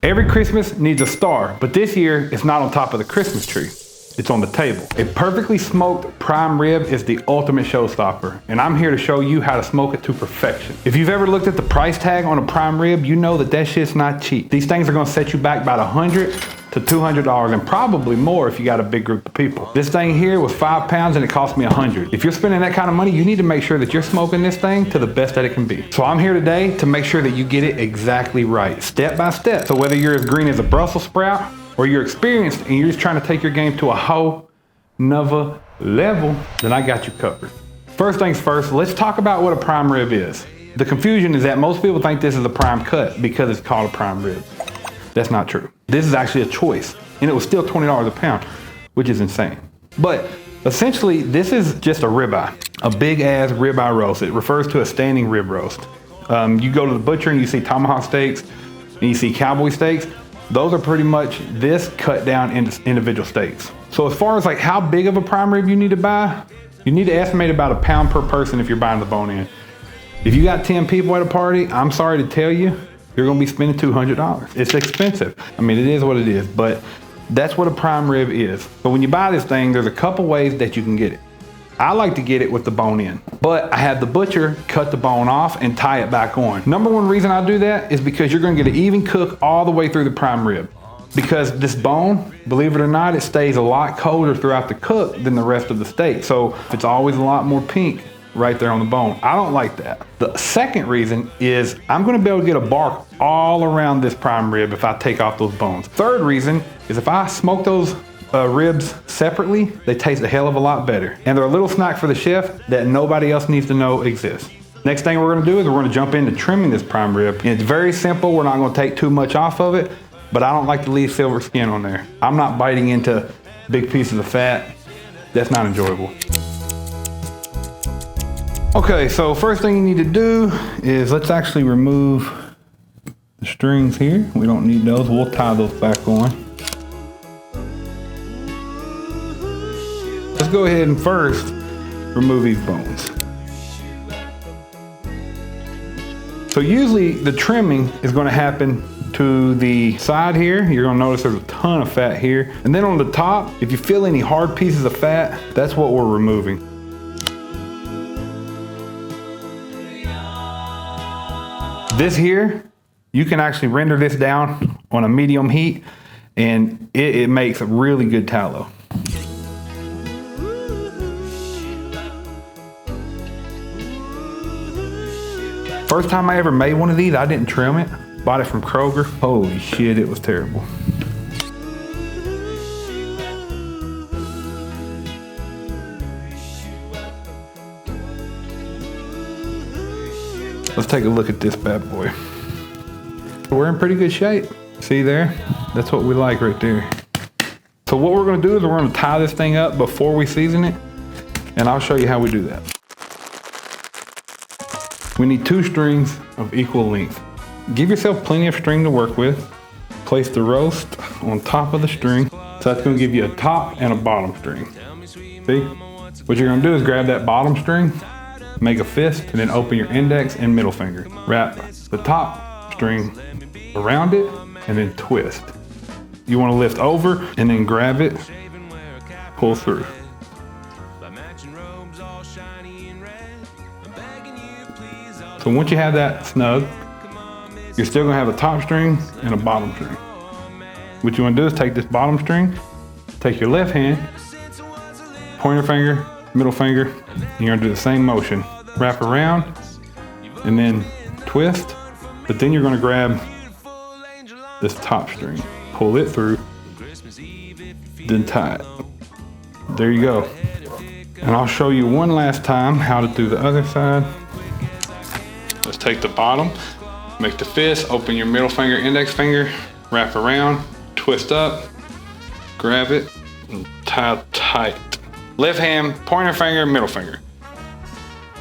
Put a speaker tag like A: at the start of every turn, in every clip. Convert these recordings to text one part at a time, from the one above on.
A: Every Christmas needs a star, but this year it's not on top of the Christmas tree. It's on the table. A perfectly smoked prime rib is the ultimate showstopper, and I'm here to show you how to smoke it to perfection. If you've ever looked at the price tag on a prime rib, you know that shit's not cheap. These things are gonna set you back about $100 to $200 and probably more if you got a big group of people. This thing here was 5 pounds and it cost me $100. If you're spending that kind of money, you need to make sure that you're smoking this thing to the best that it can be. So I'm here today to make sure that you get it exactly right, step by step. So whether you're as green as a Brussels sprout or you're experienced and you're just trying to take your game to a whole nother level, then I got you covered. First things first, let's talk about what a prime rib is. The confusion is that most people think this is a prime cut because it's called a prime rib. That's not true. This is actually a choice, and it was still $20 a pound, which is insane. But essentially, this is just a ribeye, a big ass ribeye roast. It refers to a standing rib roast. You go to the butcher and you see tomahawk steaks and you see cowboy steaks. Those are pretty much this cut down into individual steaks. So as far as like how big of a prime rib you need to buy, you need to estimate about 1 pound per person if you're buying the bone in. If you got 10 people at a party, I'm sorry to tell you, you're gonna be spending $200. It's expensive. I mean, it is what it is, but that's what a prime rib is. But when you buy this thing, there's a couple ways that you can get it. I like to get it with the bone in, but I have the butcher cut the bone off and tie it back on. Number one reason I do that is because you're gonna get an even cook all the way through the prime rib. Because this bone, believe it or not, it stays a lot colder throughout the cook than the rest of the steak. So it's always a lot more pink right there on the bone. I don't like that. The second reason is I'm gonna be able to get a bark all around this prime rib if I take off those bones. Third reason is if I smoke those ribs separately, they taste a hell of a lot better. And they're a little snack for the chef that nobody else needs to know exists. Next thing we're gonna do is we're gonna jump into trimming this prime rib. And it's very simple. We're not gonna take too much off of it, but I don't like to leave silver skin on there. I'm not biting into big pieces of fat. That's not enjoyable. Okay, so first thing you need to do is let's actually remove the strings here. We don't need those. We'll tie those back on. Let's go ahead and first remove these bones. So usually the trimming is going to happen to the side here. You're going to notice there's a ton of fat here. And then on the top, if you feel any hard pieces of fat, that's what we're removing. This here, you can actually render this down on a medium heat and it makes a really good tallow. First time I ever made one of these, I didn't trim it. Bought it from Kroger. Holy shit, it was terrible. Let's take a look at this bad boy. We're in pretty good shape. See there? That's what we like right there. So what we're gonna do is we're gonna tie this thing up before we season it, and I'll show you how we do that. We need 2 strings of equal length. Give yourself plenty of string to work with. Place the roast on top of the string. So that's gonna give you a top and a bottom string. See? What you're gonna do is grab that bottom string, make a fist, and then open your index and middle finger. Wrap the top string around it and then twist. You wanna lift over and then grab it, pull through. So once you have that snug, you're still gonna have a top string and a bottom string. What you wanna do is take this bottom string, take your left hand, pointer finger, middle finger, and you're gonna do the same motion. Wrap around and then twist, but then you're gonna grab this top string, pull it through, then tie it. There you go. And I'll show you one last time how to do the other side. Let's take the bottom, make the fist, open your middle finger, index finger, wrap around, twist up, grab it, and tie tight. Left hand, pointer finger, middle finger.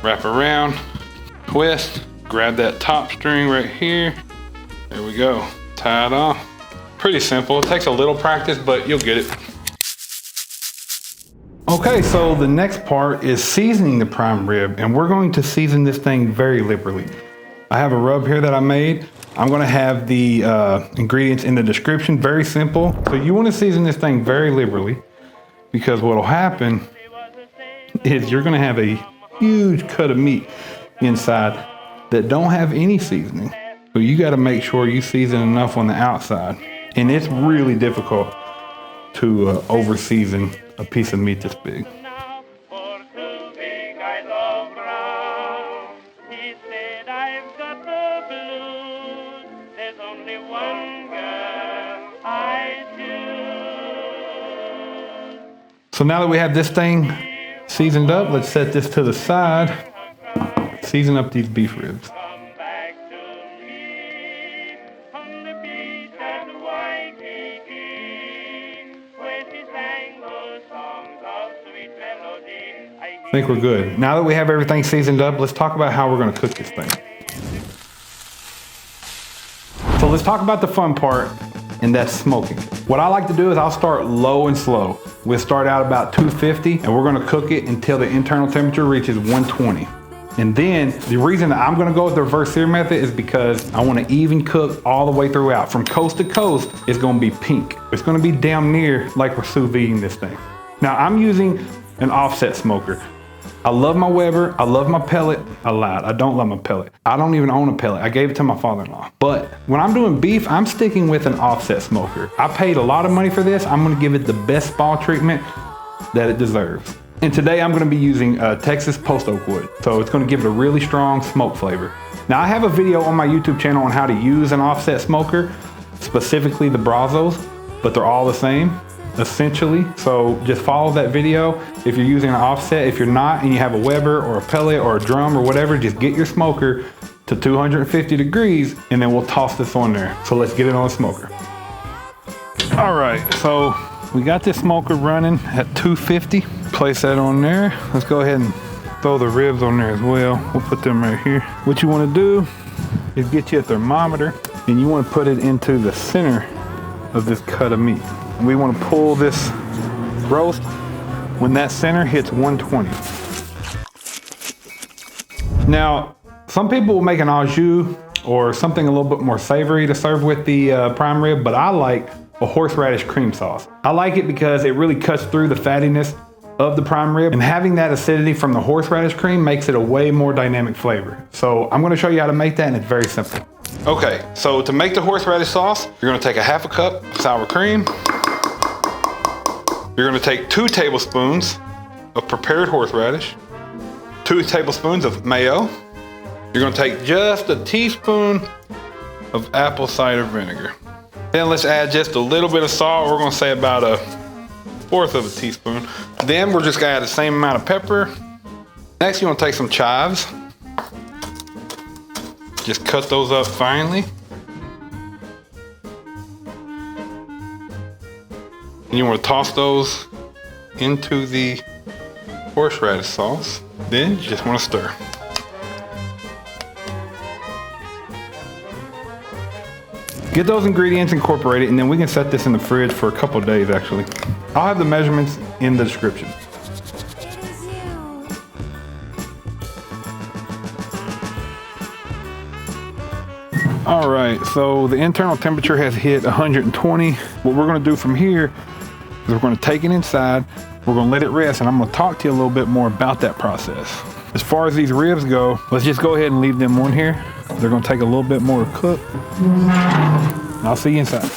A: Wrap around, twist, grab that top string right here. There we go, tie it off. Pretty simple, it takes a little practice, but you'll get it. Okay, so the next part is seasoning the prime rib, and we're going to season this thing very liberally. I have a rub here that I made. I'm gonna have the ingredients in the description, very simple. So you wanna season this thing very liberally, because what'll happen is you're gonna have a huge cut of meat inside that don't have any seasoning. So you gotta make sure you season enough on the outside. And it's really difficult to over season a piece of meat this big. So now that we have this thing seasoned up, let's set this to the side. Season up these beef ribs. I think we're good. Now that we have everything seasoned up, let's talk about how we're gonna cook this thing. So let's talk about the fun part, and that's smoking. What I like to do is I'll start low and slow. We'll start out about 250, and we're gonna cook it until the internal temperature reaches 120. And then the reason that I'm gonna go with the reverse sear method is because I wanna even cook all the way throughout. From coast to coast, it's gonna be pink. It's gonna be damn near like we're sous videing this thing. Now I'm using an offset smoker. I love my Weber, I love my pellet. I lied, I don't love my pellet. I don't even own a pellet, I gave it to my father-in-law. But when I'm doing beef, I'm sticking with an offset smoker. I paid a lot of money for this. I'm gonna give it the best spa treatment that it deserves. And today I'm gonna be using Texas post oak wood. So it's gonna give it a really strong smoke flavor. Now I have a video on my YouTube channel on how to use an offset smoker, specifically the Brazos, but they're all the same, essentially. So just follow that video if you're using an offset. If you're not and you have a Weber or a pellet or a drum or whatever, just get your smoker to 250 degrees and then we'll toss this on there. So let's get it on the smoker. All right, so we got this smoker running at 250. Place that on there. Let's go ahead and throw the ribs on there as well. We'll put them right here. What you want to do is get you a thermometer and you want to put it into the center of this cut of meat. We want to pull this roast when that center hits 120. Now, some people will make an au jus or something a little bit more savory to serve with the prime rib, but I like a horseradish cream sauce. I like it because it really cuts through the fattiness of the prime rib, and having that acidity from the horseradish cream makes it a way more dynamic flavor. So I'm gonna show you how to make that, and it's very simple. Okay, so to make the horseradish sauce, you're gonna take a half a cup of sour cream. You're gonna take 2 tablespoons of prepared horseradish, 2 tablespoons of mayo. You're gonna take just a teaspoon of apple cider vinegar. Then let's add just a little bit of salt. We're gonna say about 1/4 of a teaspoon. Then we're just gonna add the same amount of pepper. Next, you wanna take some chives. Just cut those up finely. And you wanna toss those into the horseradish sauce. Then you just wanna stir. Get those ingredients incorporated, and then we can set this in the fridge for a couple of days actually. I'll have the measurements in the description. All right, so the internal temperature has hit 120. What we're gonna do from here is we're gonna take it inside, we're gonna let it rest, and I'm gonna talk to you a little bit more about that process. As far as these ribs go, let's just go ahead and leave them on here. They're gonna take a little bit more to cook. I'll see you inside.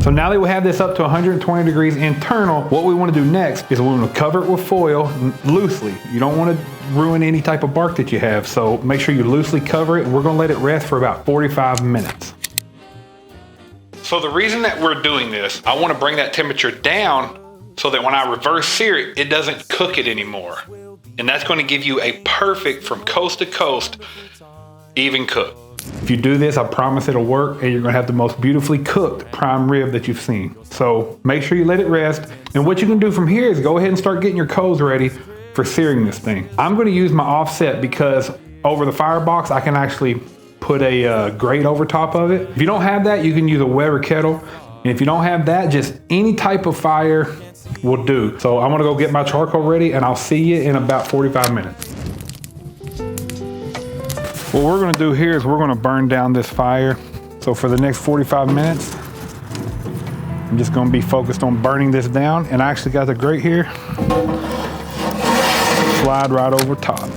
A: So now that we have this up to 120 degrees internal, what we want to do next is we want to cover it with foil loosely. You don't want to ruin any type of bark that you have, so make sure you loosely cover it. We're going to let it rest for about 45 minutes. So the reason that we're doing this, I want to bring that temperature down so that when I reverse sear it, it doesn't cook it anymore. And that's going to give you a perfect, from coast to coast, even cook. If you do this, I promise it'll work, and you're gonna have the most beautifully cooked prime rib that you've seen. So make sure you let it rest. And what you can do from here is go ahead and start getting your coals ready for searing this thing. I'm gonna use my offset because over the firebox, I can actually put a grate over top of it. If you don't have that, you can use a Weber kettle. And if you don't have that, just any type of fire will do. So I'm gonna go get my charcoal ready, and I'll see you in about 45 minutes. What we're gonna do here is we're gonna burn down this fire. So for the next 45 minutes, I'm just gonna be focused on burning this down. And I actually got the grate here. Slide right over top.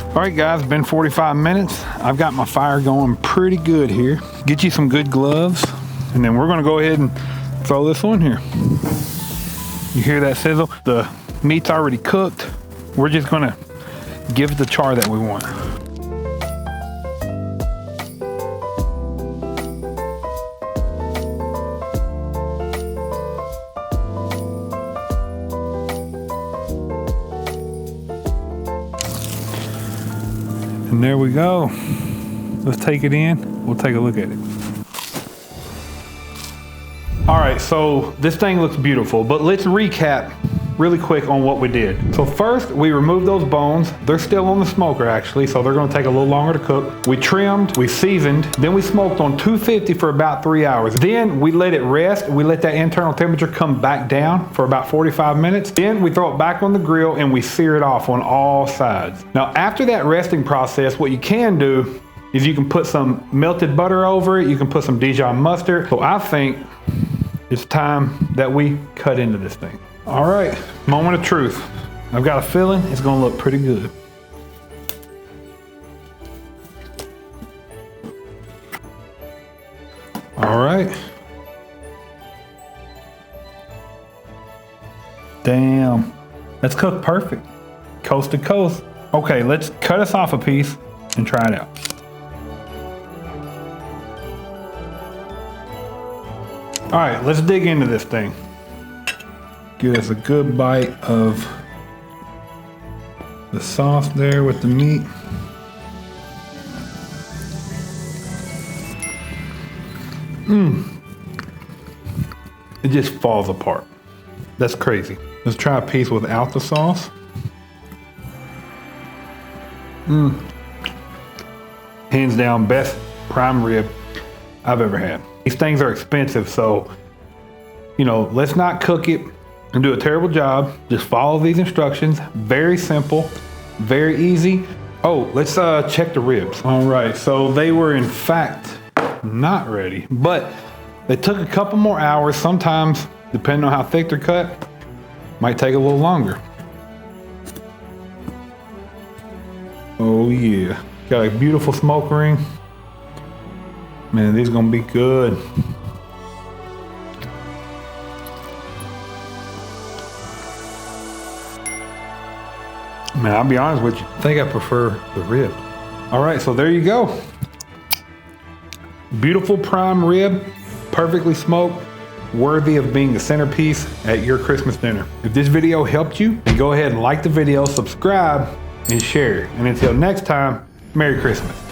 A: All right guys, it's been 45 minutes. I've got my fire going pretty good here. Get you some good gloves, and then we're gonna go ahead and throw this on here. You hear that sizzle? The meat's already cooked. We're just gonna give it the char that we want. And there we go. Let's take it in. We'll take a look at it. All right, so this thing looks beautiful, but let's recap really quick on what we did. So first, we removed those bones. They're still on the smoker actually, so they're gonna take a little longer to cook. We trimmed, we seasoned, then we smoked on 250 for about 3 hours. Then we let it rest. We let that internal temperature come back down for about 45 minutes. Then we throw it back on the grill and we sear it off on all sides. Now, after that resting process, what you can do is you can put some melted butter over it. You can put some Dijon mustard. So I think it's time that we cut into this thing. All right, moment of truth. I've got a feeling it's gonna look pretty good. All right. Damn, that's cooked perfect. Coast to coast. Okay, let's cut us off a piece and try it out. All right, let's dig into this thing. Get us a good bite of the sauce there with the meat. It just falls apart. That's crazy. Let's try a piece without the sauce. Hands down, best prime rib I've ever had. These things are expensive, so, you know, let's not cook it and do a terrible job. Just follow these instructions. Very simple, very easy. Oh, let's check the ribs. All right, so they were in fact not ready, but they took a couple more hours. Sometimes, depending on how thick they're cut, might take a little longer. Oh yeah, got a beautiful smoke ring. Man, these are gonna be good. Man, I'll be honest with you, I think I prefer the rib. All right, so there you go. Beautiful prime rib, perfectly smoked, worthy of being the centerpiece at your Christmas dinner. If this video helped you, then go ahead and like the video, subscribe, and share. And until next time, Merry Christmas.